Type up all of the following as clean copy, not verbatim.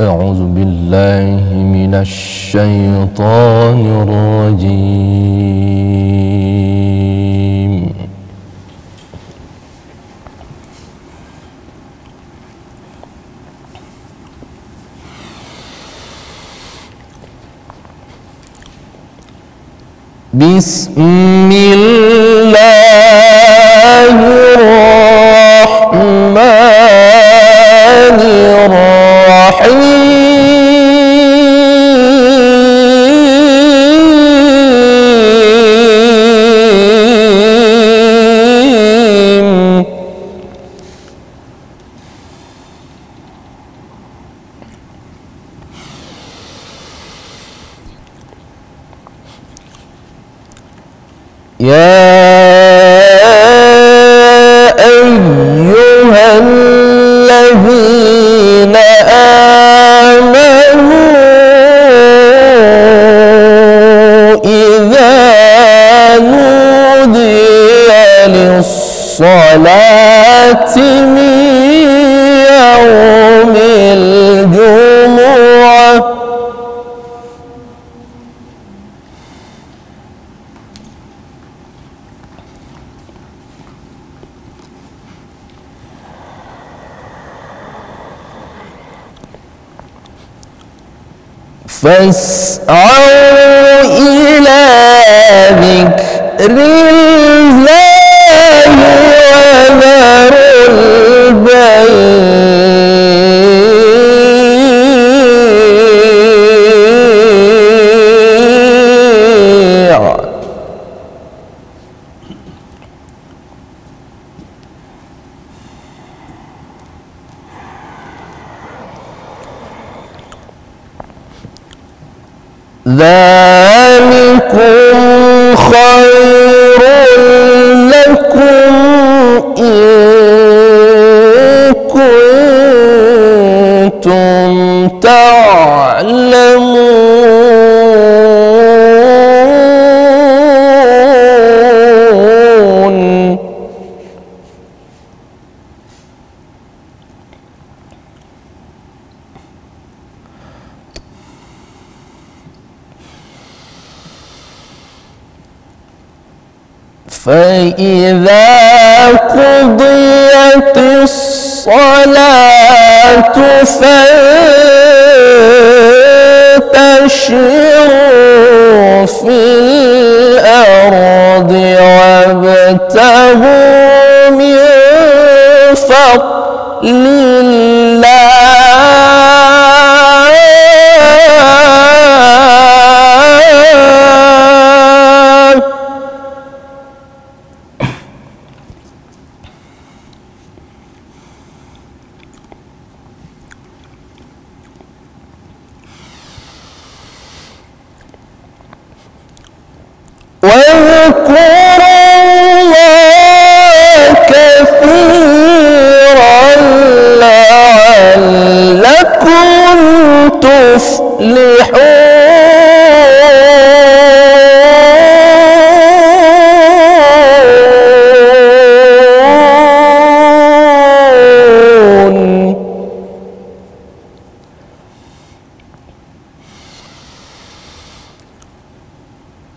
أعوذ بالله من الشيطان الرجيم. بسم الله الرحمن الرحيم. يا أيها الذين آمنوا إذا نودي للصلاة من يوم الجمعة فاسعوا إلى ذكر الله وذروا البيع ذلكم خير لكم إن كنتم تعلمون. فإذا قضيت الصلاة فانتشروا في الأرض وابتغوا من فضل واذكروا الله كثيرا لعلكم تفلحون.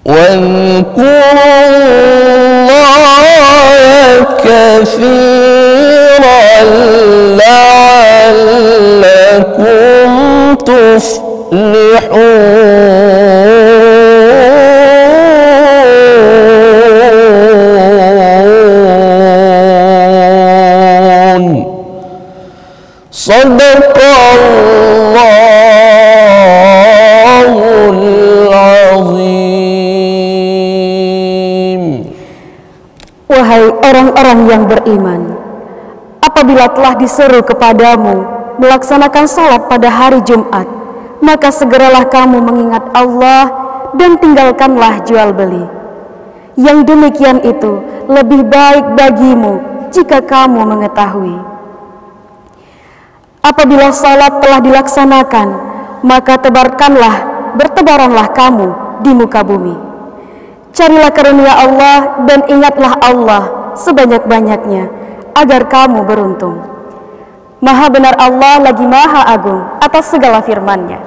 واذكروا الله كثيرا لعلكم تفلحون. صدق الله العظيم. Wahai orang-orang yang beriman, apabila telah diseru kepadamu melaksanakan salat pada hari Jumat, maka segeralah kamu mengingat Allah dan tinggalkanlah jual beli. Yang demikian itu lebih baik bagimu jika kamu mengetahui. Apabila salat telah dilaksanakan, maka bertebaranlah kamu di muka bumi. Carilah karunia Allah dan ingatlah Allah sebanyak-banyaknya agar kamu beruntung. Maha benar Allah lagi Maha Agung atas segala firman-Nya.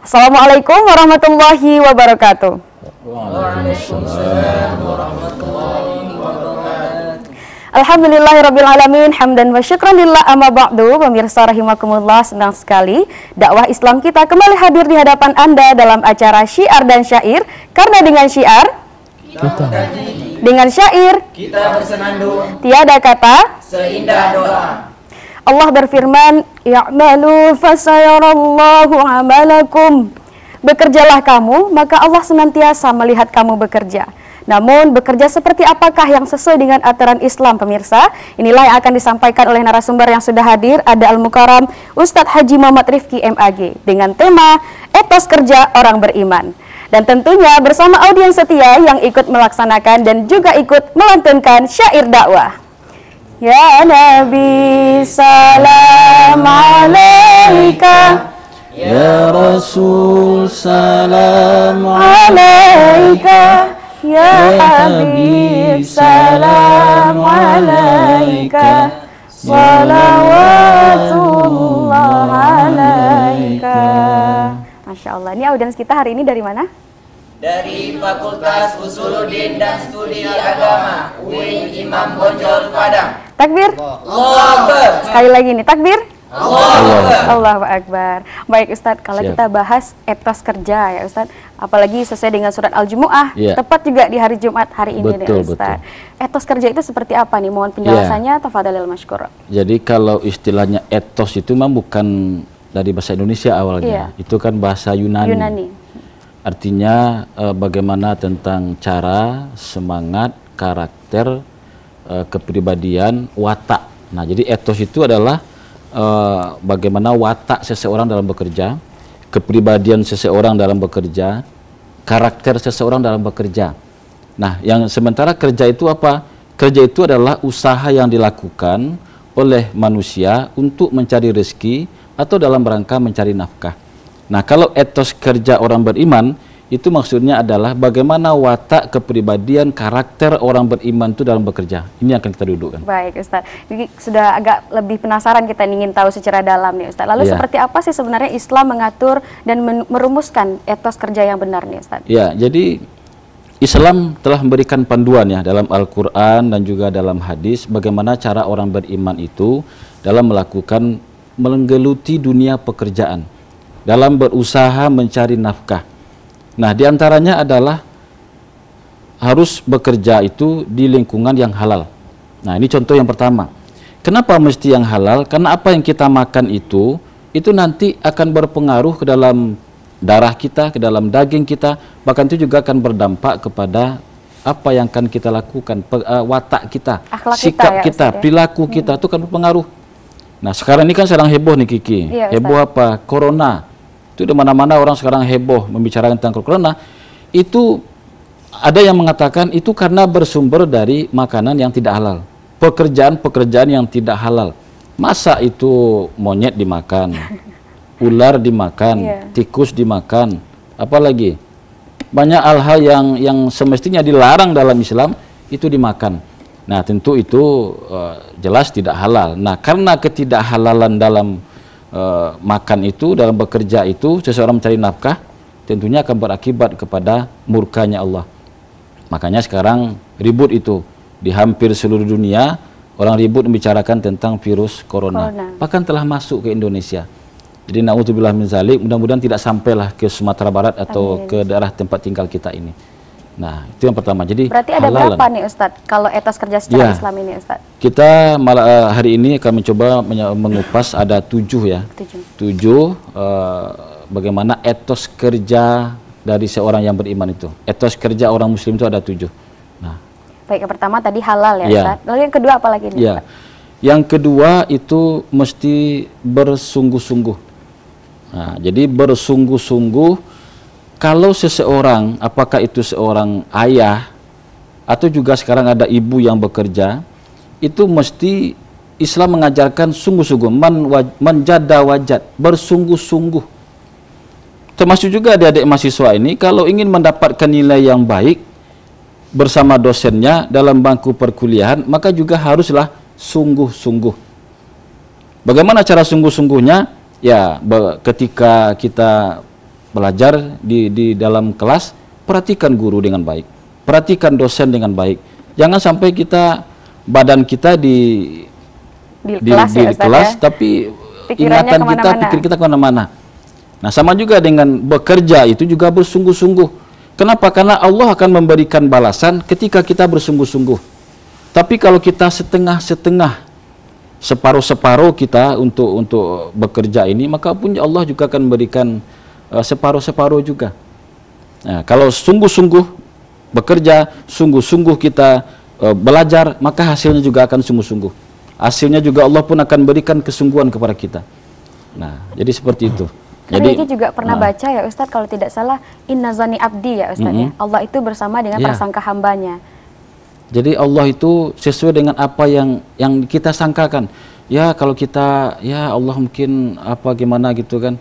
Assalamualaikum warahmatullahi wabarakatuh. Waalaikumsalam warahmatullahi wabarakatuh. Alhamdulillahirrabbilalamin. Hamdan wa syukran lillah amma ba'du. Pemirsa rahimakumullah, senang sekali dakwah Islam kita kembali hadir di hadapan Anda dalam acara Syiar dan Syair. Karena dengan syiar Kita mengkaji, dengan syair kita bersenandung, tiada kata. seindah doa. Allah berfirman, "Ya'malu fasayarallahu amalakum." Bekerjalah kamu, maka Allah senantiasa melihat kamu bekerja. Namun, bekerja seperti apakah yang sesuai dengan aturan Islam, pemirsa? Inilah yang akan disampaikan oleh narasumber yang sudah hadir. Ada Al-Mukarram Ustadz Haji Muhammad Rifki MAG dengan tema Etos Kerja Orang Beriman. Dan tentunya bersama audiens setia yang ikut melaksanakan dan juga ikut melantunkan syair dakwah. Ya Nabi salam alaika, Ya Rasul salam alaika, ya Habib salam alaika, salawatullah alaika. Masya Allah, ini audiens kita hari ini dari mana? Dari Fakultas Usuluddin dan Studi Agama UIN Imam Bonjol Padang. Takbir. Allahu Akbar. Sekali lagi nih, takbir. Allahu Akbar. Allahu Akbar. Baik Ustadz, kalau Siap. kita bahas etos kerja ya Ustadz, apalagi sesuai dengan surat Al-Jumu'ah, Iya. tepat juga di hari Jumat hari ini Betul, nih Ustadz. Etos kerja itu seperti apa nih? Mohon penjelasannya, tafadhalil masykur. Jadi kalau istilahnya etos itu memang bukan dari bahasa Indonesia awalnya. Iya. Itu kan bahasa Yunani. Artinya bagaimana tentang cara, semangat, karakter, kepribadian, watak. Nah, jadi etos itu adalah bagaimana watak seseorang dalam bekerja, kepribadian seseorang dalam bekerja, karakter seseorang dalam bekerja. Nah, yang sementara kerja itu apa? Kerja itu adalah usaha yang dilakukan oleh manusia untuk mencari rezeki atau dalam rangka mencari nafkah. Nah, kalau etos kerja orang beriman, itu maksudnya adalah bagaimana watak, kepribadian, karakter orang beriman itu dalam bekerja. Ini akan kita dudukkan. Baik Ustadz, jadi sudah agak lebih penasaran kita ingin tahu secara dalam nih Ustadz. Lalu Iya. seperti apa sih sebenarnya Islam mengatur dan merumuskan etos kerja yang benar nih Ustadz? Ya, jadi Islam telah memberikan panduan ya dalam Al-Quran dan juga dalam hadis bagaimana cara orang beriman itu dalam melakukan menggeluti dunia pekerjaan, dalam berusaha mencari nafkah. Nah, diantaranya adalah harus bekerja itu di lingkungan yang halal. Nah, ini contoh yang pertama. Kenapa mesti yang halal? Karena apa yang kita makan itu nanti akan berpengaruh ke dalam darah kita, ke dalam daging kita, bahkan itu juga akan berdampak kepada apa yang akan kita lakukan, watak kita, Akhlak kita sikap ya, kita, Ustaz, ya? perilaku kita itu akan berpengaruh. Nah, sekarang ini kan sedang heboh nih Kiki. Iya, Ustaz. Heboh apa? Corona. Itu di mana-mana orang sekarang heboh membicarakan tentang corona. Itu ada yang mengatakan itu karena bersumber dari makanan yang tidak halal. Pekerjaan-pekerjaan yang tidak halal. Masa itu monyet dimakan, ular dimakan, Iya. tikus dimakan, apalagi banyak hal-hal yang semestinya dilarang dalam Islam itu dimakan. Nah, tentu itu jelas tidak halal. Nah, karena ketidakhalalan dalam makan itu, dalam bekerja itu, seseorang mencari nafkah, tentunya akan berakibat kepada murkanya Allah. Makanya sekarang ribut itu di hampir seluruh dunia, orang ribut membicarakan tentang virus corona. Bahkan telah masuk ke Indonesia. Jadi na'udzubillah min zalik, mudah-mudahan tidak sampailah ke Sumatera Barat atau ke daerah tempat tinggal kita ini. Nah, itu yang pertama. Jadi Berarti ada halalan. berapa nih Ustadz kalau etos kerja secara Ya. Islam ini Ustadz? Kita malah hari ini akan mencoba mengupas ada 7 ya. 7 bagaimana etos kerja dari seorang yang beriman itu. Etos kerja orang muslim itu ada 7. Nah, Baik, yang pertama tadi halal ya Ya. Ustadz. Lalu yang kedua apa lagi nih ya. Ustadz? Yang kedua itu mesti bersungguh-sungguh. Nah, jadi bersungguh-sungguh kalau seseorang, apakah itu seorang ayah atau juga sekarang ada ibu yang bekerja, itu mesti Islam mengajarkan sungguh-sungguh, menjada wajad, bersungguh-sungguh. Termasuk juga adik-adik mahasiswa ini, kalau ingin mendapatkan nilai yang baik bersama dosennya dalam bangku perkuliahan, maka juga haruslah sungguh-sungguh. Bagaimana cara sungguh-sungguhnya? Ya, ketika kita belajar di dalam kelas, perhatikan guru dengan baik, perhatikan dosen dengan baik. Jangan sampai badan kita di kelas, kelas ya? Tapi ingatan kita, pikir kita kemana-mana. Nah, sama juga dengan bekerja itu juga bersungguh-sungguh. Kenapa? Karena Allah akan memberikan balasan ketika kita bersungguh-sungguh. Tapi kalau kita setengah-setengah, separuh-separuh kita untuk bekerja ini, maka pun Allah juga akan memberikan separuh-separuh juga. Nah, kalau sungguh-sungguh bekerja, sungguh-sungguh kita belajar, maka hasilnya juga akan sungguh-sungguh. Hasilnya juga Allah pun akan berikan kesungguhan kepada kita. Nah, jadi seperti itu. Karena ini juga pernah baca ya Ustadz, kalau tidak salah, inna zani abdi ya Ustadz ya. Allah itu bersama dengan prasangka hambanya. Jadi Allah itu sesuai dengan apa yang kita sangkakan. Ya kalau kita, ya Allah mungkin apa gimana gitu kan.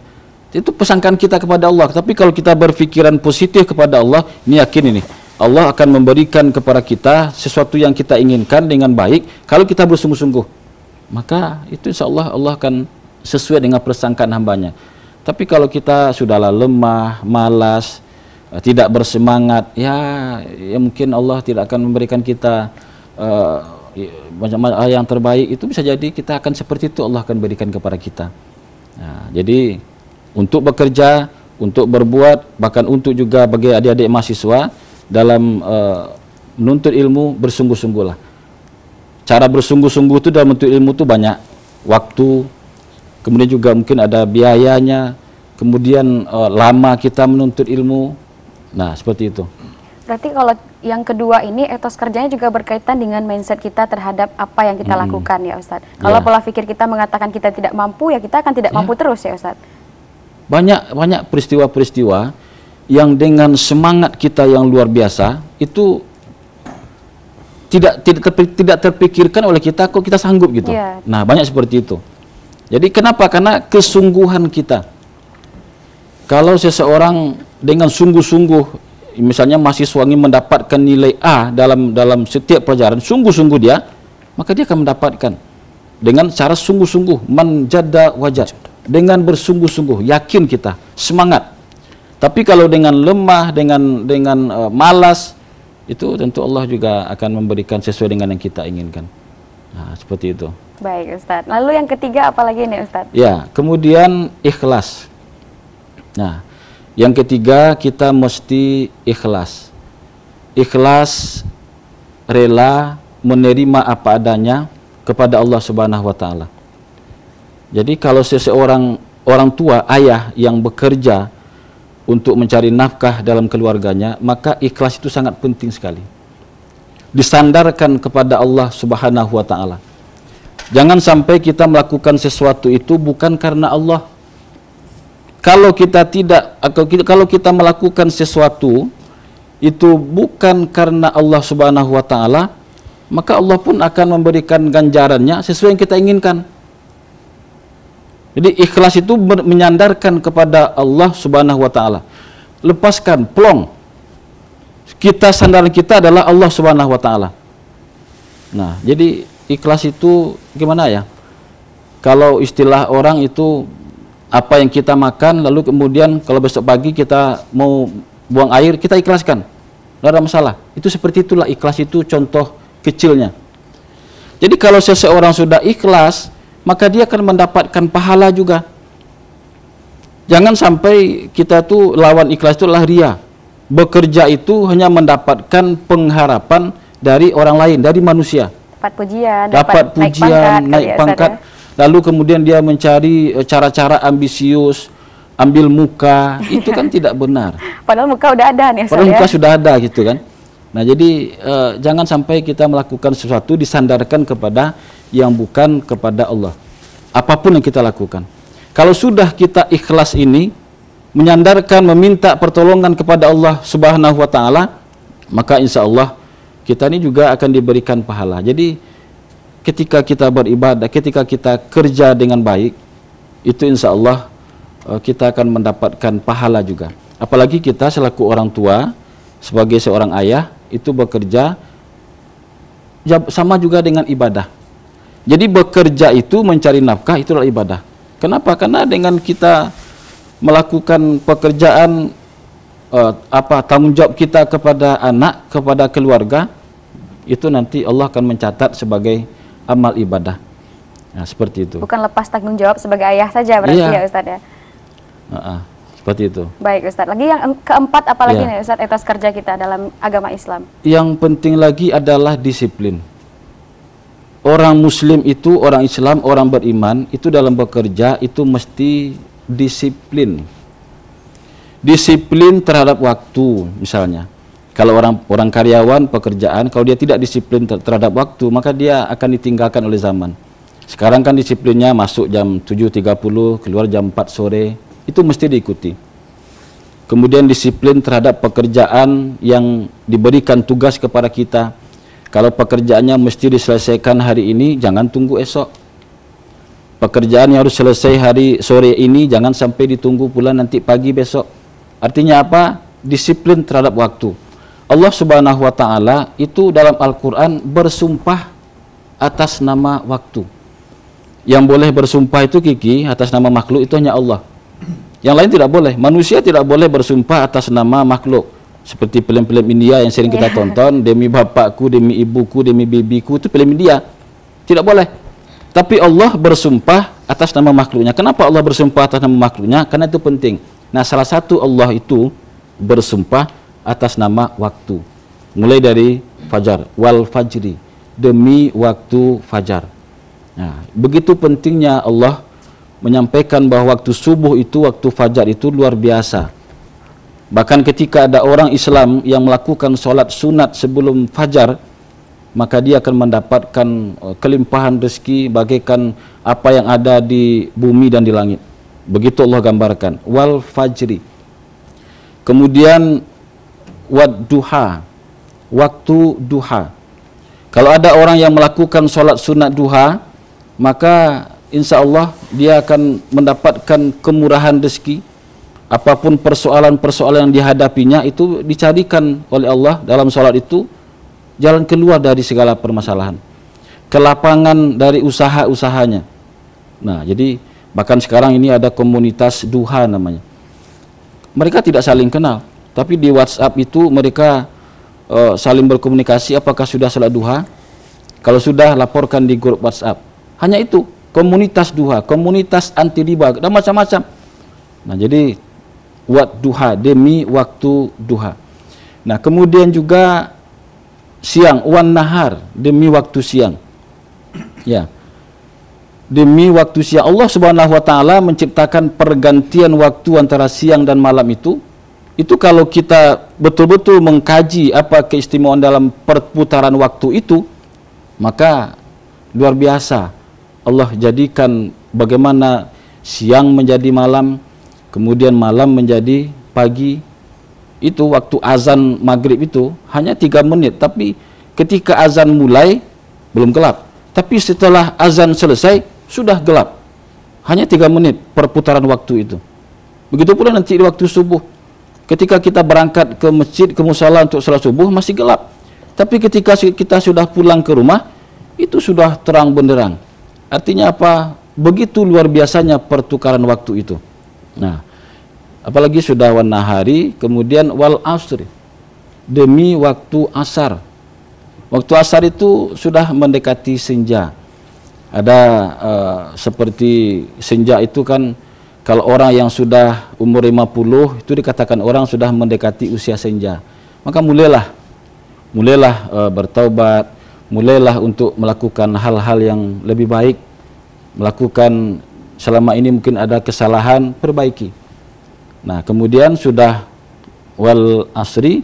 Itu persangkaan kita kepada Allah. Tapi kalau kita berpikiran positif kepada Allah, ini yakin ini. Allah akan memberikan kepada kita sesuatu yang kita inginkan dengan baik. Kalau kita bersungguh-sungguh, maka itu insya Allah Allah akan sesuai dengan persangkaan hambanya. Tapi kalau kita sudahlah lemah, malas, tidak bersemangat, ya mungkin Allah tidak akan memberikan kita macam yang terbaik. Itu bisa jadi kita akan seperti itu Allah akan berikan kepada kita. Nah, jadi untuk bekerja, untuk berbuat, bahkan untuk juga bagi adik-adik mahasiswa dalam menuntut ilmu, bersungguh-sungguhlah. Cara bersungguh-sungguh itu dalam menuntut ilmu itu banyak. Waktu, kemudian juga mungkin ada biayanya, kemudian lama kita menuntut ilmu. Nah, seperti itu. Berarti kalau yang kedua ini, etos kerjanya juga berkaitan dengan mindset kita terhadap apa yang kita lakukan ya Ustadz. Kalau pola pikir kita mengatakan kita tidak mampu, ya kita akan tidak mampu terus ya Ustadz. Banyak peristiwa-peristiwa yang dengan semangat kita yang luar biasa, itu tidak terpikirkan oleh kita, kok kita sanggup gitu. Nah, banyak seperti itu. Jadi kenapa? Karena kesungguhan kita. Kalau seseorang dengan sungguh-sungguh, misalnya mahasiswa ingin mendapatkan nilai A dalam setiap pelajaran, sungguh-sungguh dia, maka dia akan mendapatkan dengan cara sungguh-sungguh, man jadda wajad, dengan bersungguh-sungguh, yakin kita, semangat. Tapi kalau dengan lemah, dengan malas, itu tentu Allah juga akan memberikan sesuai dengan yang kita inginkan. Nah, seperti itu. Baik Ustadz. Lalu yang ketiga apalagi nih Ustadz? Ya, kemudian ikhlas. Nah, yang ketiga kita mesti ikhlas. Ikhlas, rela menerima apa adanya kepada Allah Subhanahu wa taala. Jadi kalau seseorang orang tua, ayah yang bekerja untuk mencari nafkah dalam keluarganya, maka ikhlas itu sangat penting sekali. Disandarkan kepada Allah Subhanahu wa taala. Jangan sampai kita melakukan sesuatu itu bukan karena Allah. Kalau kita melakukan sesuatu itu bukan karena Allah Subhanahu wa taala, maka Allah pun akan memberikan ganjarannya sesuai yang kita inginkan. Jadi ikhlas itu menyandarkan kepada Allah Subhanahu wa taala. Lepaskan plong. Sandaran kita adalah Allah Subhanahu wa taala. Nah, jadi ikhlas itu gimana ya? Kalau istilah orang itu apa yang kita makan, lalu kemudian kalau besok pagi kita mau buang air, kita ikhlaskan. Tidak ada masalah. Itu seperti itulah ikhlas itu contoh kecilnya. Jadi kalau seseorang sudah ikhlas, maka dia akan mendapatkan pahala juga. Jangan sampai kita tuh lawan ikhlas itu adalah ria. Bekerja itu hanya mendapatkan pengharapan dari orang lain, dari manusia. Dapat pujian, naik pangkat. Lalu kemudian dia mencari cara-cara ambisius, ambil muka, itu kan tidak benar. Padahal muka udah ada nih. Padahal muka sudah ada gitu kan. Nah jadi jangan sampai kita melakukan sesuatu disandarkan kepada yang bukan kepada Allah. Apapun yang kita lakukan. Kalau sudah kita ikhlas ini, menyandarkan, meminta pertolongan kepada Allah Subhanahu wa taala, maka insya Allah kita ini juga akan diberikan pahala. Jadi ketika kita beribadah, ketika kita kerja dengan baik, itu insya Allah kita akan mendapatkan pahala juga. Apalagi kita selaku orang tua, sebagai seorang ayah, itu bekerja sama juga dengan ibadah. Jadi bekerja itu mencari nafkah itu adalah ibadah. Kenapa? Karena dengan kita melakukan pekerjaan tanggung jawab kita kepada anak, kepada keluarga, itu nanti Allah akan mencatat sebagai amal ibadah. Nah, seperti itu. Bukan lepas tanggung jawab sebagai ayah saja berarti ya Ustaz ya. Seperti itu. Baik Ustaz. Lagi yang keempat apalagi nih Ustaz etos kerja kita dalam agama Islam? Yang penting lagi adalah disiplin. Orang muslim itu, orang Islam, orang beriman itu dalam bekerja itu mesti disiplin. Disiplin terhadap waktu misalnya. Kalau orang karyawan pekerjaan, kalau dia tidak disiplin terhadap waktu, maka dia akan ditinggalkan oleh zaman. Sekarang kan disiplinnya masuk jam 7.30, keluar jam 4 sore, itu mesti diikuti. Kemudian disiplin terhadap pekerjaan yang diberikan tugas kepada kita. Kalau pekerjaannya mesti diselesaikan hari ini, jangan tunggu esok. Pekerjaan yang harus selesai hari sore ini, jangan sampai ditunggu pula nanti pagi besok. Artinya apa? Disiplin terhadap waktu. Allah Subhanahu wa Ta'ala itu dalam Al-Quran bersumpah atas nama waktu. Yang boleh bersumpah itu Kiki atas nama makhluk itu hanya Allah. Yang lain tidak boleh. Manusia tidak boleh bersumpah atas nama makhluk. Seperti film-film India yang sering kita tonton, demi bapakku, demi ibuku, demi bibiku, itu film India. Tidak boleh. Tapi Allah bersumpah atas nama makhluknya. Kenapa Allah bersumpah atas nama makhluknya? Karena itu penting. Nah, salah satu Allah itu bersumpah atas nama waktu. Mulai dari fajar, wal fajri, demi waktu fajar. Nah, begitu pentingnya Allah menyampaikan bahwa waktu subuh itu, waktu fajar itu luar biasa. Bahkan ketika ada orang Islam yang melakukan sholat sunat sebelum fajar, maka dia akan mendapatkan kelimpahan rezeki bagaikan apa yang ada di bumi dan di langit. Begitu Allah gambarkan. Wal fajri. Kemudian wad duha, waktu duha. Kalau ada orang yang melakukan sholat sunat duha, maka insya Allah dia akan mendapatkan kemurahan rezeki. Apapun persoalan-persoalan yang dihadapinya itu dicarikan oleh Allah dalam sholat itu jalan keluar dari segala permasalahan, kelapangan dari usaha-usahanya. Nah, jadi bahkan sekarang ini ada komunitas duha namanya. Mereka tidak saling kenal, tapi di WhatsApp itu mereka saling berkomunikasi apakah sudah sholat duha. Kalau sudah, laporkan di grup WhatsApp. Hanya itu, komunitas duha, komunitas anti riba, dan macam-macam. Nah, jadi duha, demi waktu duha. Nah, kemudian juga siang, wan nahar, demi waktu siang. Ya. Demi waktu siang. Allah Subhanahu wa Ta'ala menciptakan pergantian waktu antara siang dan malam itu. Itu kalau kita betul-betul mengkaji apa keistimewaan dalam perputaran waktu itu, maka luar biasa. Allah jadikan bagaimana siang menjadi malam, kemudian malam menjadi pagi. Itu waktu azan maghrib itu hanya 3 menit, tapi ketika azan mulai belum gelap, tapi setelah azan selesai sudah gelap. Hanya 3 menit perputaran waktu itu. Begitu pula nanti di waktu subuh, ketika kita berangkat ke masjid, ke musala untuk salat subuh masih gelap, tapi ketika kita sudah pulang ke rumah itu sudah terang benderang. Artinya apa? Begitu luar biasanya pertukaran waktu itu. Nah, apalagi sudah wan nahari, kemudian wal asri, demi waktu asar. Waktu asar itu sudah mendekati senja. Ada seperti senja itu kan, kalau orang yang sudah umur 50 itu dikatakan orang sudah mendekati usia senja. Maka mulailah bertaubat, mulailah untuk melakukan hal-hal yang lebih baik, melakukan selama ini mungkin ada kesalahan, perbaiki. Nah, kemudian sudah wal asri,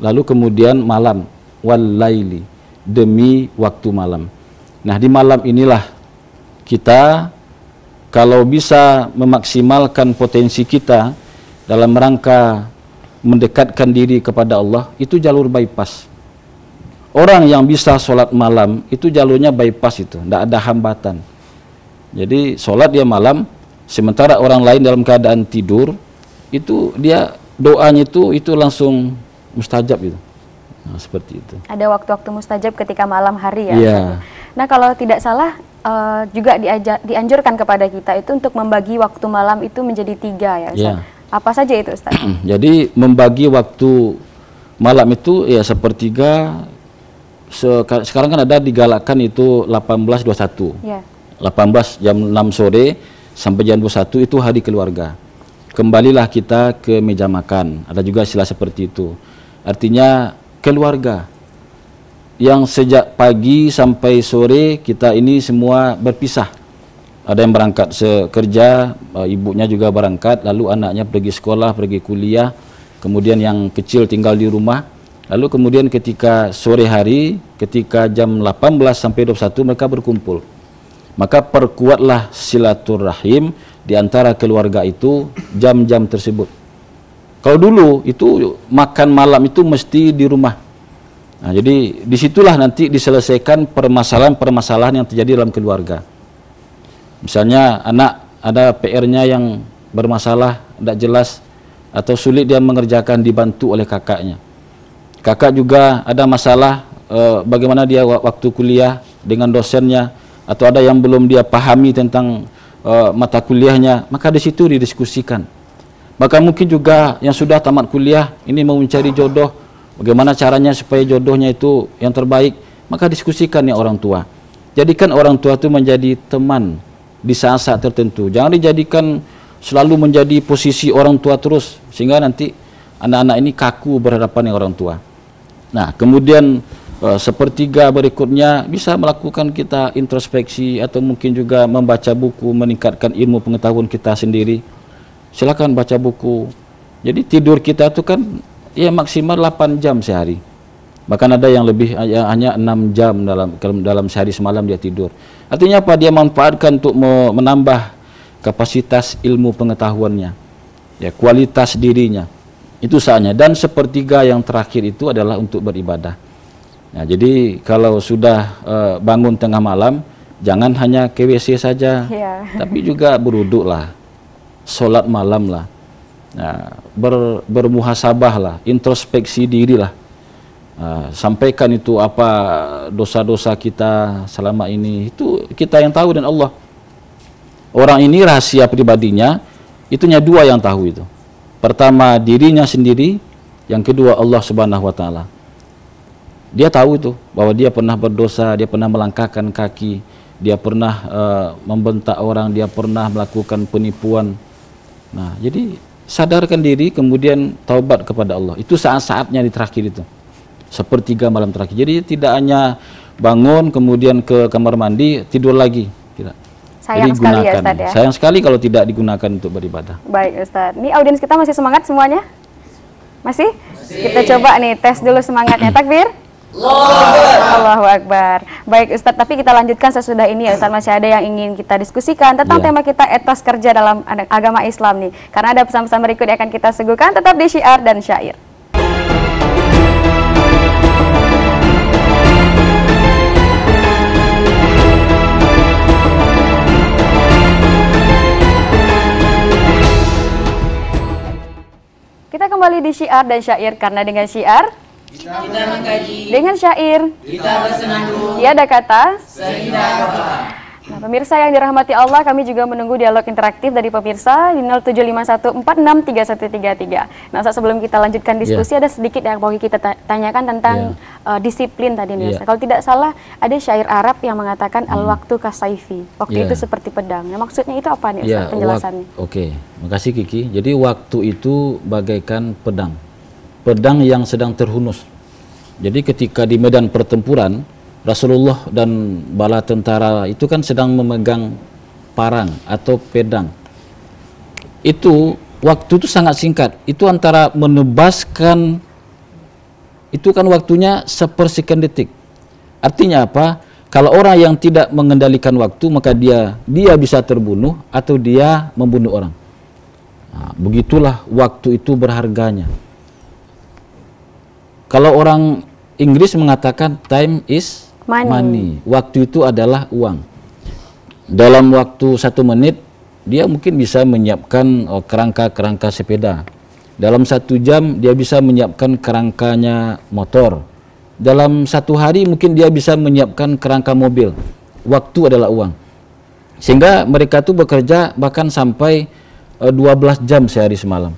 lalu kemudian malam, wal laili, demi waktu malam. Nah, di malam inilah kita kalau bisa memaksimalkan potensi kita dalam rangka mendekatkan diri kepada Allah, itu jalur bypass. Orang yang bisa sholat malam itu jalurnya bypass, itu tidak ada hambatan. Jadi sholat dia malam, sementara orang lain dalam keadaan tidur, itu dia doanya itu langsung mustajab itu. Nah, seperti itu. Ada waktu-waktu mustajab ketika malam hari ya. Iya. Nah, kalau tidak salah juga dianjurkan kepada kita itu untuk membagi waktu malam itu menjadi 3 ya, Ustaz. Ya. Apa saja itu, Ustaz? Jadi membagi waktu malam itu ya sepertiga. Sekarang kan ada digalakkan itu 18-21. Ya. 18 jam 6 sore sampai jam 21 itu hari keluarga. Kembalilah kita ke meja makan. Ada juga istilah seperti itu. Artinya keluarga yang sejak pagi sampai sore kita ini semua berpisah. Ada yang berangkat kerja, ibunya juga berangkat, lalu anaknya pergi sekolah, pergi kuliah, kemudian yang kecil tinggal di rumah. Lalu kemudian ketika sore hari, ketika jam 18 sampai 21 mereka berkumpul. Maka perkuatlah silaturahim di antara keluarga itu jam-jam tersebut. Kalau dulu itu makan malam itu mesti di rumah. Nah, jadi disitulah nanti diselesaikan permasalahan-permasalahan yang terjadi dalam keluarga. Misalnya anak ada PR-nya yang bermasalah, tidak jelas, atau sulit dia mengerjakan, dibantu oleh kakaknya. Kakak juga ada masalah, bagaimana dia waktu kuliah dengan dosennya, atau ada yang belum dia pahami tentang mata kuliahnya, maka di situ didiskusikan. Maka mungkin juga yang sudah tamat kuliah, ini mau mencari jodoh, bagaimana caranya supaya jodohnya itu yang terbaik, maka diskusikan ya orang tua. Jadikan orang tua itu menjadi teman di saat-saat tertentu. Jangan dijadikan selalu menjadi posisi orang tua terus, sehingga nanti anak-anak ini kaku berhadapan dengan orang tua. Nah, kemudian sepertiga berikutnya bisa melakukan kita introspeksi atau mungkin juga membaca buku, meningkatkan ilmu pengetahuan kita sendiri. Silakan baca buku. Jadi tidur kita itu kan ya maksimal 8 jam sehari. Bahkan ada yang lebih hanya 6 jam dalam sehari semalam dia tidur. Artinya apa? Dia manfaatkan untuk menambah kapasitas ilmu pengetahuannya, ya, kualitas dirinya. Itu saatnya. Dan sepertiga yang terakhir itu adalah untuk beribadah. Nah, jadi kalau sudah bangun tengah malam, jangan hanya ke WC saja, tapi juga berwuduklah, sholat malam lah. Nah, bermuhasabah lah, introspeksi dirilah. Sampaikan itu apa dosa-dosa kita selama ini, itu kita yang tahu dan Allah. Orang ini rahasia pribadinya, itunya 2 yang tahu itu. Pertama dirinya sendiri, yang kedua Allah Subhanahu wa taala. Dia tahu itu bahwa dia pernah berdosa, dia pernah melangkahkan kaki, dia pernah membentak orang, dia pernah melakukan penipuan. Nah, jadi sadarkan diri, kemudian taubat kepada Allah. Itu saat-saatnya di terakhir itu. Sepertiga malam terakhir. Jadi tidak hanya bangun kemudian ke kamar mandi tidur lagi, tidak. Sayang jadi sekali gunakan. ya, Ustaz, ya. Sayang sekali kalau tidak digunakan untuk beribadah. Baik, Ustaz. Ini audiens kita masih semangat semuanya? Masih? Kita coba nih tes dulu semangatnya. Takbir. Allahu Akbar. Baik, Ustaz, tapi kita lanjutkan sesudah ini ya, Ustaz. Masih ada yang ingin kita diskusikan tentang tema kita, etos kerja dalam agama Islam nih. Karena ada pesan-pesan berikut yang akan kita seguhkan, tetap di Syiar dan Syair. Kita kembali di Syiar dan Syair, karena dengan syiar kita mengkaji, dengan syair kita bersenandung, tiada kata seindah kata. Nah, pemirsa yang dirahmati Allah, kami juga menunggu dialog interaktif dari pemirsa di 0751463133. Nah, Ustaz, sebelum kita lanjutkan diskusi, ada sedikit yang mau kita tanyakan tentang disiplin tadi nih, Ustaz. Kalau tidak salah, ada syair Arab yang mengatakan al-waktu kasaifi. Waktu itu seperti pedang. Nah, maksudnya itu apa nih, Ustaz, penjelasannya? Oke, makasih Kiki. Jadi waktu itu bagaikan pedang. Pedang yang sedang terhunus. Jadi ketika di medan pertempuran, Rasulullah dan bala tentara itu kan sedang memegang parang atau pedang. Itu waktu itu sangat singkat. Itu antara menebaskan, itu kan waktunya sepersekian detik. Artinya apa? Kalau orang yang tidak mengendalikan waktu, maka dia bisa terbunuh atau dia membunuh orang. Nah, begitulah waktu itu berharganya. Kalau orang Inggris mengatakan time is money. Waktu itu adalah uang. Dalam waktu 1 menit dia mungkin bisa menyiapkan kerangka-kerangka sepeda. Dalam 1 jam dia bisa menyiapkan kerangkanya motor. Dalam satu hari mungkin dia bisa menyiapkan kerangka mobil. Waktu adalah uang. Sehingga mereka tuh bekerja bahkan sampai 12 jam sehari semalam.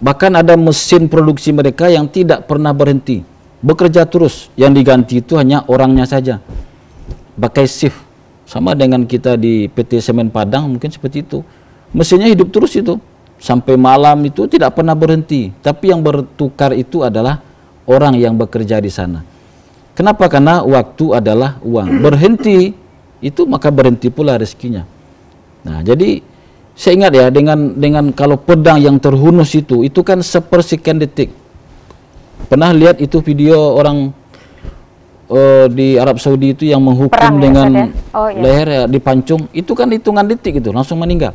Bahkan ada mesin produksi mereka yang tidak pernah berhenti. Bekerja terus, yang diganti itu hanya orangnya saja. Pakai shift. Sama dengan kita di PT Semen Padang mungkin seperti itu. Mesinnya hidup terus itu. Sampai malam itu tidak pernah berhenti. Tapi yang bertukar itu adalah orang yang bekerja di sana. Kenapa? Karena waktu adalah uang. Berhenti itu maka berhenti pula rezekinya. Nah, jadi saya ingat ya dengan kalau pedang yang terhunus itu kan sepersekian detik. Pernah lihat itu video orang di Arab Saudi itu yang menghukum Perang, dengan ya, oh, iya. leher ya, dipancung, itu kan hitungan detik itu langsung meninggal.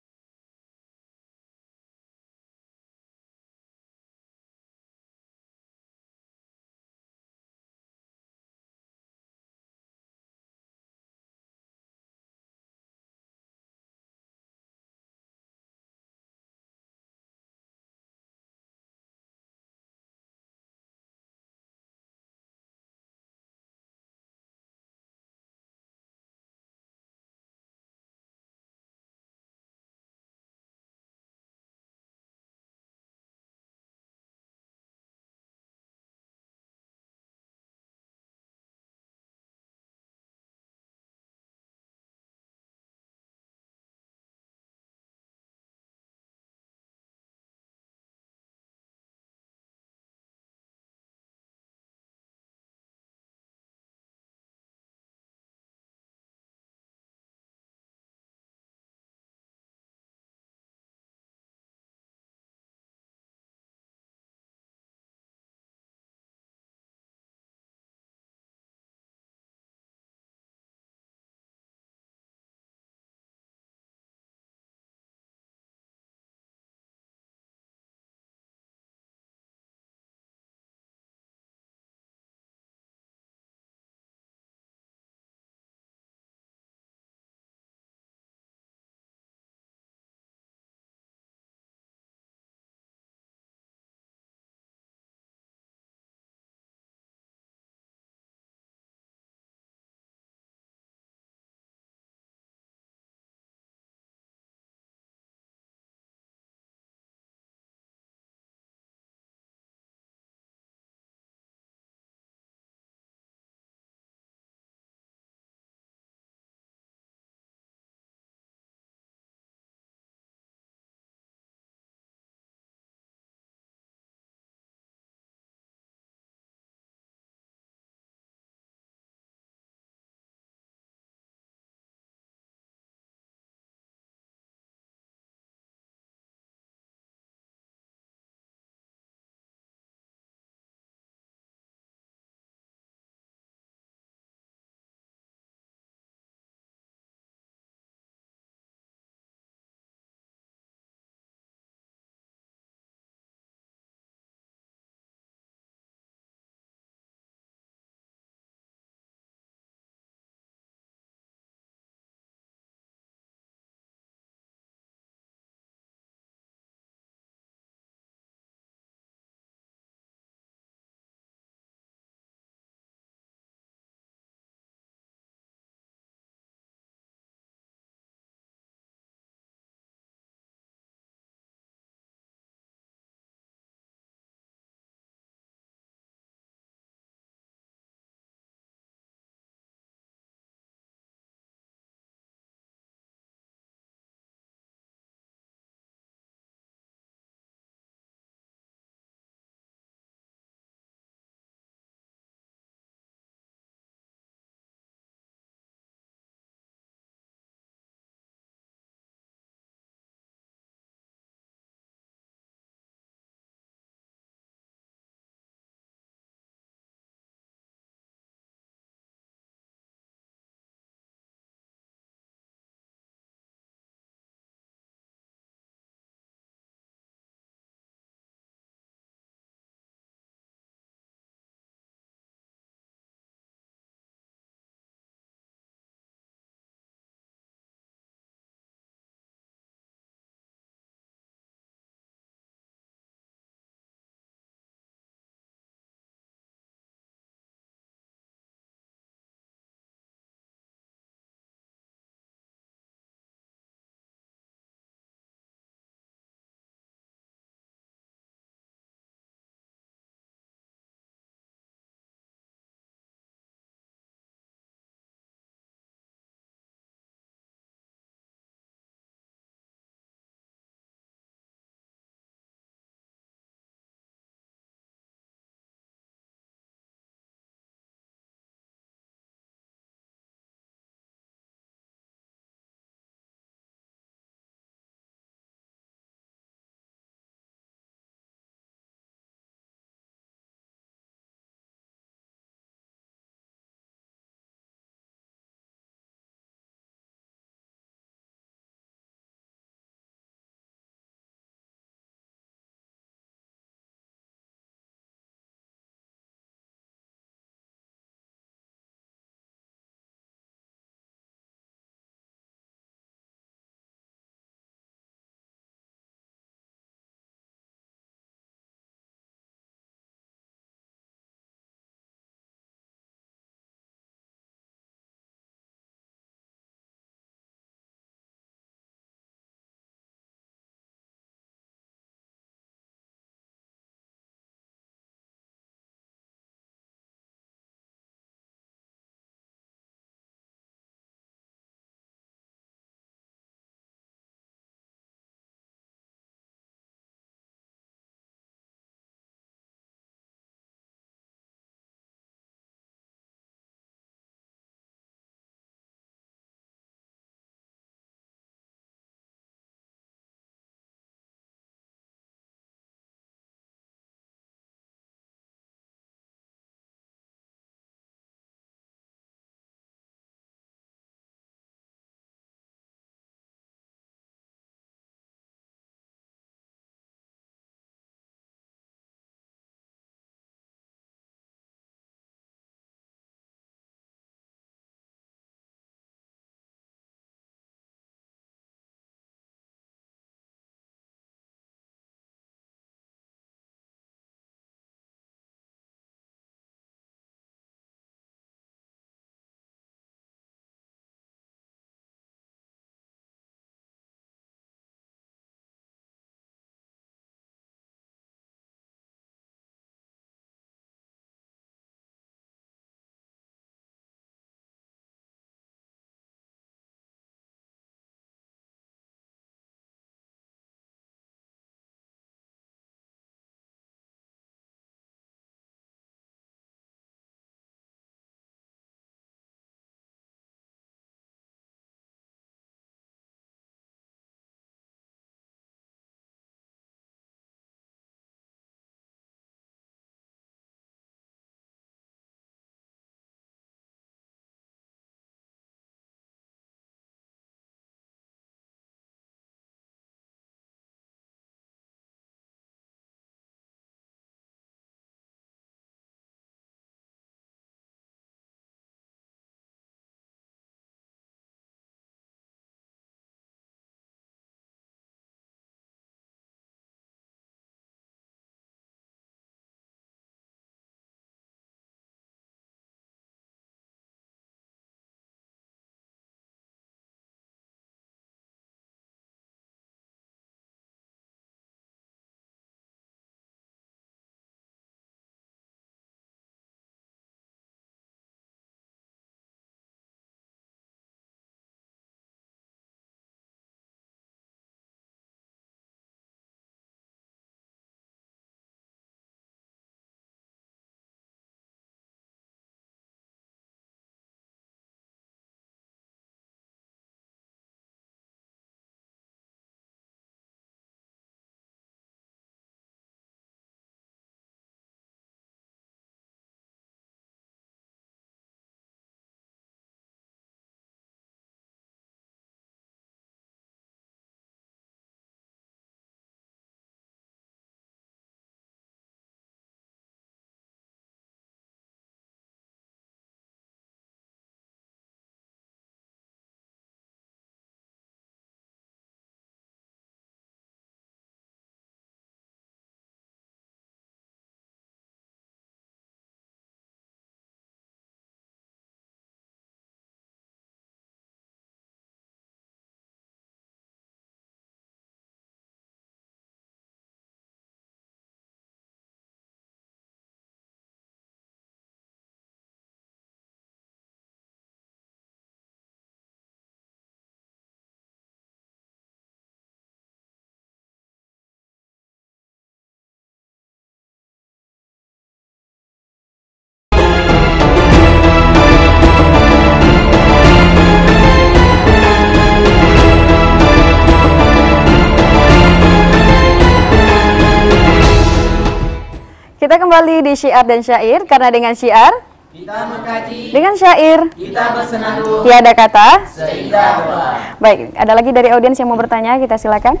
kembali di Syiar dan Syair, karena dengan syiar Kita mengkaji, dengan syair kita bersenandung, tiada kata. seindah doa. Baik, ada lagi dari audiens yang mau bertanya, kita silakan.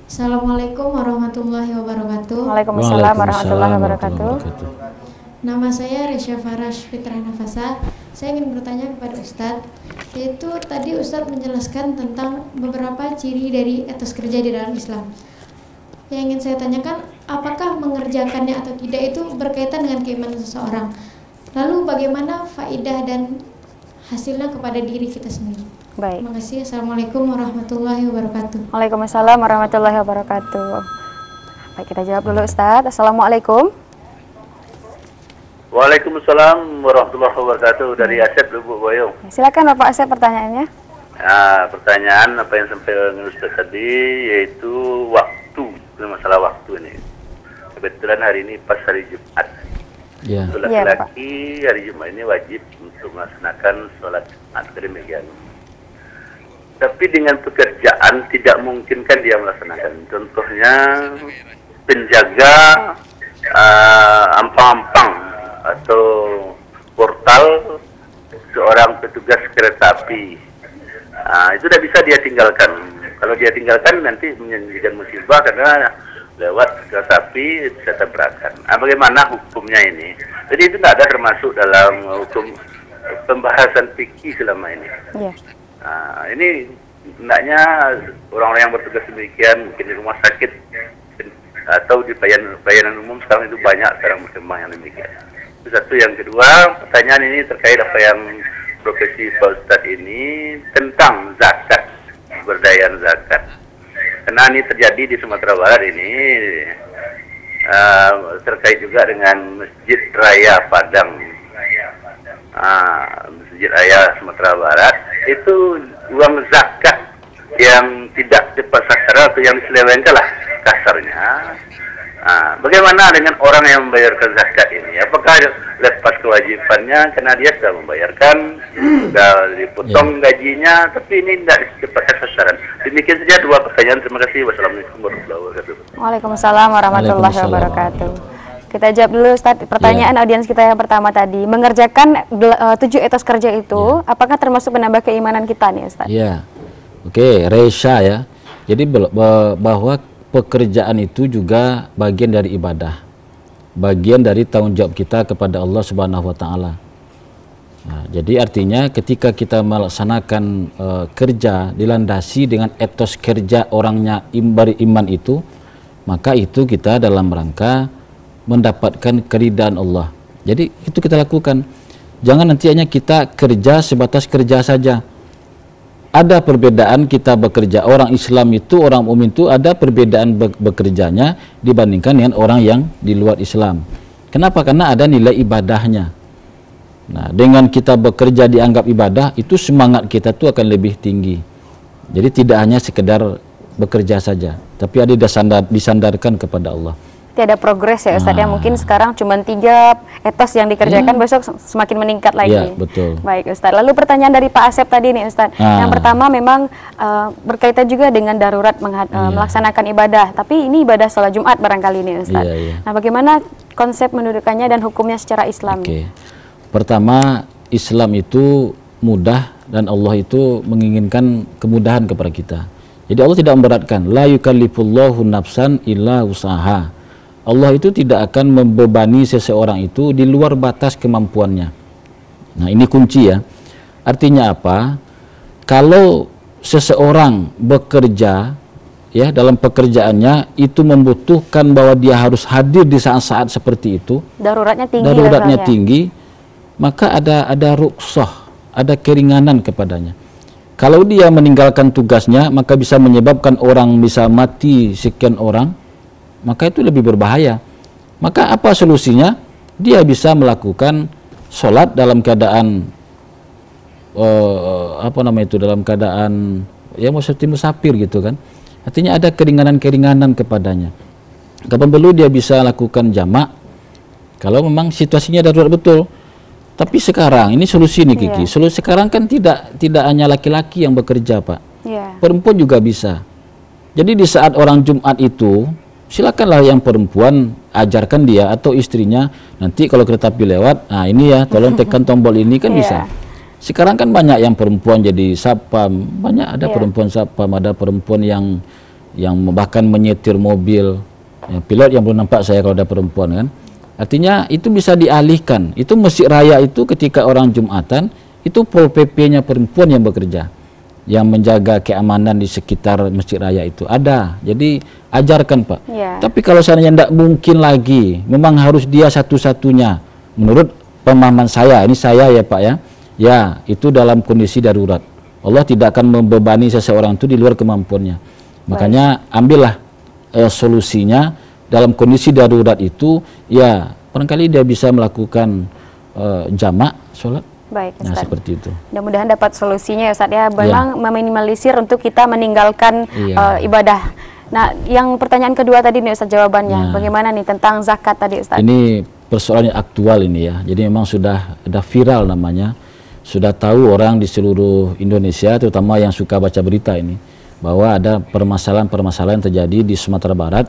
Assalamualaikum warahmatullahi wabarakatuh. Waalaikumsalam warahmatullahi wabarakatuh. Nama saya Resya Farash Fitra Nafasa. Saya ingin bertanya kepada Ustadz, yaitu tadi Ustadz menjelaskan tentang beberapa ciri dari etos kerja di dalam Islam. Yang ingin saya tanyakan, apakah mengerjakannya atau tidak itu berkaitan dengan keimanan seseorang? Lalu bagaimana faidah dan hasilnya kepada diri kita sendiri? Baik. Terima kasih. Assalamualaikum warahmatullahi wabarakatuh. Waalaikumsalam warahmatullahi wabarakatuh. Baik, kita jawab dulu Ustadz. Assalamualaikum. Waalaikumsalam warahmatullahi wabarakatuh. Dari Asep Lubuk Boyong. Silakan Bapak Asep pertanyaannya. Pertanyaan apa yang sampai Ustaz tadi, yaitu waktu, masalah waktu ini. Kebetulan hari ini pas hari Jumat. Ya. Untuk Iya, laki-laki hari Jumat ini wajib untuk melaksanakan sholat Jumat, demikian. Tapi dengan pekerjaan tidak mungkin kan dia melaksanakan. Contohnya penjaga ampang-ampang atau portal seorang petugas kereta api. Itu tidak bisa dia tinggalkan. Kalau dia tinggalkan nanti menjadikan musibah karena lewat kereta api bisa tabrakan. Bagaimana hukumnya ini? Jadi itu tidak ada termasuk dalam hukum pembahasan fikih selama ini. Iya. Ini hendaknya orang-orang yang bertugas demikian, mungkin di rumah sakit atau di pelayanan umum sekarang itu banyak sekarang berkembang yang demikian. Itu satu. Yang kedua, pertanyaan ini terkait apa yang profesi Pak Ustadz ini tentang zakat, pemberdayaan zakat. Karena ini terjadi di Sumatera Barat ini, terkait juga dengan Masjid Raya Padang. Masjid Raya Sumatera Barat itu uang zakat yang tidak tepat sasaran atau yang diselewengkan lah kasarnya. Bagaimana dengan orang yang membayarkan zakat ini? Apakah lepas kewajibannya karena dia sudah membayarkan, sudah dipotong gajinya, tapi ini tidak tepat sasaran? Demikian saja dua pertanyaan. Terima kasih. Wassalamualaikum warahmatullahi wabarakatuh. Waalaikumsalam warahmatullahi wabarakatuh. Kita jawab dulu Ustadz pertanyaan audiens kita yang pertama tadi. Mengerjakan 7 etos kerja itu, apakah termasuk menambah keimanan kita nih Ustadz? Iya. Oke, Resya ya. Jadi bahwa pekerjaan itu juga bagian dari ibadah, bagian dari tanggung jawab kita kepada Allah Subhanahu wa Ta'ala. Jadi artinya ketika kita melaksanakan kerja dilandasi dengan etos kerja orangnya beriman itu, maka itu kita dalam rangka mendapatkan keridhaan Allah. Jadi itu kita lakukan. Jangan nanti hanya kita kerja sebatas kerja saja. Ada perbedaan kita bekerja. Orang Islam itu, orang mukmin itu ada perbedaan bekerjanya dibandingkan dengan orang yang di luar Islam. Kenapa? Karena ada nilai ibadahnya. Nah, dengan kita bekerja dianggap ibadah, itu semangat kita tuh akan lebih tinggi. Jadi tidak hanya sekedar bekerja saja, tapi ada disandarkan kepada Allah. Ada progres ya Ustadz, yang mungkin sekarang cuma 3 etos yang dikerjakan, besok semakin meningkat lagi. Iya, betul. Baik Ustadz, lalu pertanyaan dari Pak Asep tadi nih Ustadz. Yang pertama memang berkaitan juga dengan darurat melaksanakan ibadah, tapi ini ibadah sholat Jumat barangkali nih Ustadz. Nah, bagaimana konsep mendudukannya dan hukumnya secara Islam? Pertama, Islam itu mudah dan Allah itu menginginkan kemudahan kepada kita. Jadi Allah tidak memberatkan, la yukallifullahu nafsan illa usaha. Allah itu tidak akan membebani seseorang itu di luar batas kemampuannya. Nah, ini kunci ya. Artinya apa? Kalau seseorang bekerja ya dalam pekerjaannya itu membutuhkan bahwa dia harus hadir di saat-saat seperti itu, daruratnya tinggi, maka ada rukhsah, ada keringanan kepadanya. Kalau dia meninggalkan tugasnya, maka bisa menyebabkan orang bisa mati sekian orang, maka itu lebih berbahaya. Maka apa solusinya? Dia bisa melakukan sholat dalam keadaan dalam keadaan ya seperti musafir gitu kan. Artinya ada keringanan-keringanan kepadanya. Kapan perlu dia bisa lakukan jamak kalau memang situasinya darurat betul. Tapi sekarang ini solusi nih Kiki. Solusi sekarang kan tidak hanya laki-laki yang bekerja, Pak. Perempuan juga bisa. Jadi di saat orang Jumat itu silakanlah yang perempuan ajarkan dia atau istrinya, nanti kalau kereta api lewat, nah ini ya tolong tekan tombol ini kan bisa. Sekarang kan banyak yang perempuan jadi satpam, banyak ada perempuan satpam, ada perempuan yang bahkan menyetir mobil, ya, pilot yang belum nampak saya kalau ada perempuan kan. Artinya itu bisa dialihkan. Itu masjid raya itu ketika orang Jumatan itu Pol PP-nya perempuan yang bekerja, yang menjaga keamanan di sekitar masjid raya itu ada. Jadi ajarkan Pak. Tapi kalau seandainya tidak mungkin lagi, memang harus dia satu-satunya. Menurut pemahaman saya, ini saya ya Pak ya, ya itu dalam kondisi darurat. Allah tidak akan membebani seseorang itu di luar kemampuannya. Makanya ambillah solusinya dalam kondisi darurat itu, ya barangkali dia bisa melakukan jamak sholat. Baik, Ustaz. Nah, seperti itu. Mudah-mudahan dapat solusinya ya Ustaz ya, memang meminimalisir untuk kita meninggalkan ibadah. Nah, yang pertanyaan kedua tadi nih Ustaz jawabannya, bagaimana nih tentang zakat tadi Ustaz? Ini persoalannya aktual ini ya, jadi memang sudah ada viral namanya, sudah tahu orang di seluruh Indonesia, terutama yang suka baca berita ini, bahwa ada permasalahan-permasalahan yang terjadi di Sumatera Barat,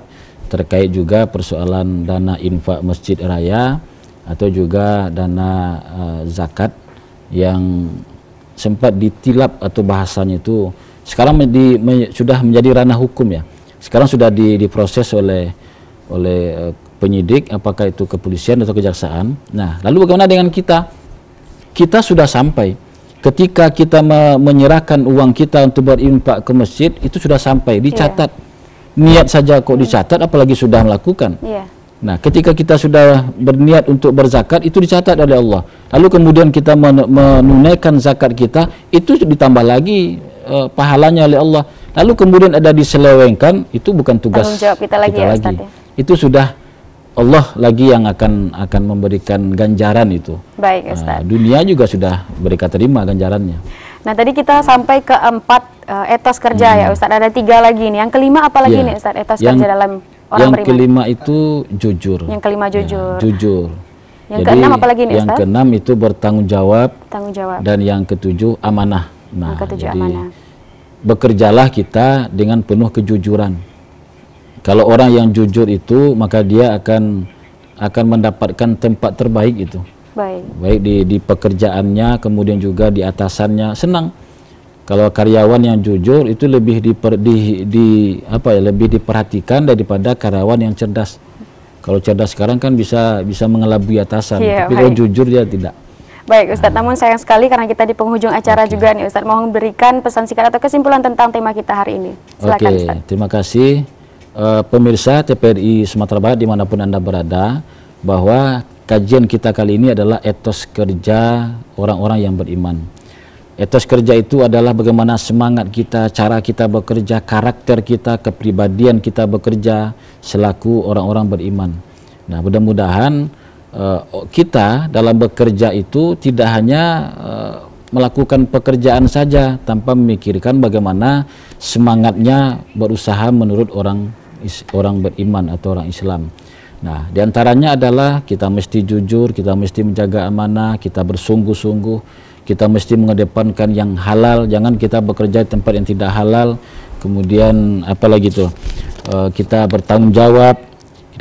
terkait juga persoalan dana infak masjid raya, atau juga dana zakat yang sempat ditilap atau bahasanya itu sekarang sudah menjadi ranah hukum ya. Sekarang sudah diproses oleh penyidik, apakah itu kepolisian atau kejaksaan. Nah, lalu bagaimana dengan kita? Kita sudah sampai ketika kita menyerahkan uang kita untuk berinfak ke masjid, itu sudah sampai dicatat. Niat saja kok dicatat, apalagi sudah melakukan. Nah, ketika kita sudah berniat untuk berzakat, itu dicatat oleh Allah. Lalu kemudian kita menunaikan zakat kita, itu ditambah lagi pahalanya oleh Allah. Lalu kemudian ada diselewengkan, itu bukan tugas tanggung jawab kita lagi. Ya, Ustaz, ya? Itu sudah Allah lagi yang akan memberikan ganjaran itu. Baik, Ustaz. Dunia juga sudah mereka terima ganjarannya. Nah, tadi kita sampai ke 4 etos kerja ya Ustaz. Ada 3 lagi nih. Yang kelima apa lagi nih Ustaz? Etos kerja dalam orang beriman. Yang kelima itu jujur. Yang kelima jujur. Jujur. Yang keenam apa lagi nih Ustaz? Yang keenam itu bertanggung jawab. Tanggung jawab. Dan yang ketujuh amanah. Nah, yang ketujuh amanah. Bekerjalah kita dengan penuh kejujuran. Kalau orang yang jujur itu, maka dia akan mendapatkan tempat terbaik itu. Baik di pekerjaannya, kemudian juga di atasannya, senang. Kalau karyawan yang jujur itu lebih lebih diperhatikan daripada karyawan yang cerdas. Kalau cerdas sekarang kan bisa mengelabui atasan, tapi kalau jujur dia tidak. Baik Ustadz, namun sayang sekali karena kita di penghujung acara juga nih Ustadz, mau memberikan pesan singkat atau kesimpulan tentang tema kita hari ini. Silakan Ustadz. Terima kasih pemirsa TPRI Sumatera Barat dimanapun Anda berada, bahwa kajian kita kali ini adalah etos kerja orang-orang yang beriman. Etos kerja itu adalah bagaimana semangat kita, cara kita bekerja, karakter kita, kepribadian kita bekerja selaku orang-orang beriman. Nah, mudah-mudahan kita dalam bekerja itu tidak hanya melakukan pekerjaan saja tanpa memikirkan bagaimana semangatnya berusaha menurut orang beriman atau orang Islam. Nah, diantaranya adalah kita mesti jujur, kita mesti menjaga amanah, kita bersungguh-sungguh, kita mesti mengedepankan yang halal, jangan kita bekerja di tempat yang tidak halal. Kemudian apalagi itu, kita bertanggung jawab,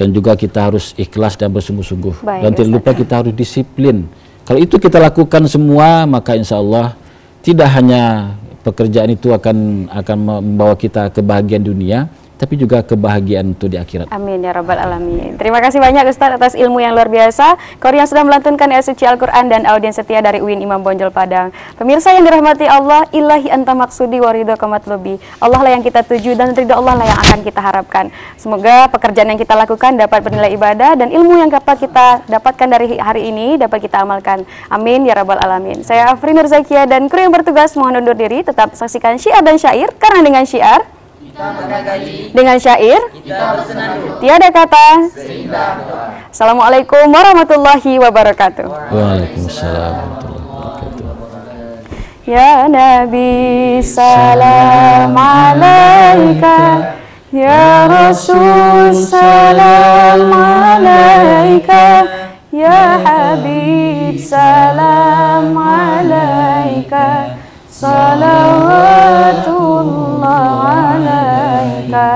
dan juga kita harus ikhlas dan bersungguh-sungguh. Dan tidak lupa kita harus disiplin. Kalau itu kita lakukan semua, maka insya Allah tidak hanya pekerjaan itu akan membawa kita kebahagiaan dunia, tapi juga kebahagiaan itu di akhirat. Amin ya rabbal alamin. Terima kasih banyak Ustadz atas ilmu yang luar biasa. Korea sudah melantunkan ayat suci Al-Quran dan audiens setia dari UIN Imam Bonjol Padang. Pemirsa yang dirahmati Allah, ilahi anta maksudi wa ridho kamatlubi. Allah lah yang kita tuju dan ridho Allah lah yang akan kita harapkan. Semoga pekerjaan yang kita lakukan dapat bernilai ibadah dan ilmu yang dapat kita dapatkan dari hari ini dapat kita amalkan. Amin ya rabbal alamin. Saya Afri Nur Zakia dan kru yang bertugas mohon undur diri. Tetap saksikan Syiar dan Syair, karena dengan syiar kita mengkaji, dengan syair kita bersenandung, tiada kata seindah doa. Assalamualaikum warahmatullahi wabarakatuh. Waalaikumsalam warahmatullahi wabarakatuh. Ya Nabi salam alaika, ya Rasul salam alaika, ya Habib salam alaika, salawatullah alaika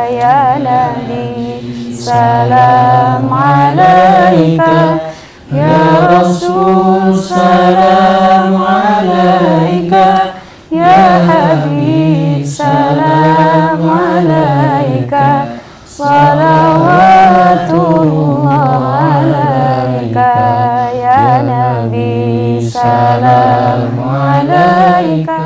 ya Nabi. salam alaika. Ya Rasul salam alaika. Ya Habib salam alaika. Salawatullah alaika. Ya Nabi salam alaika.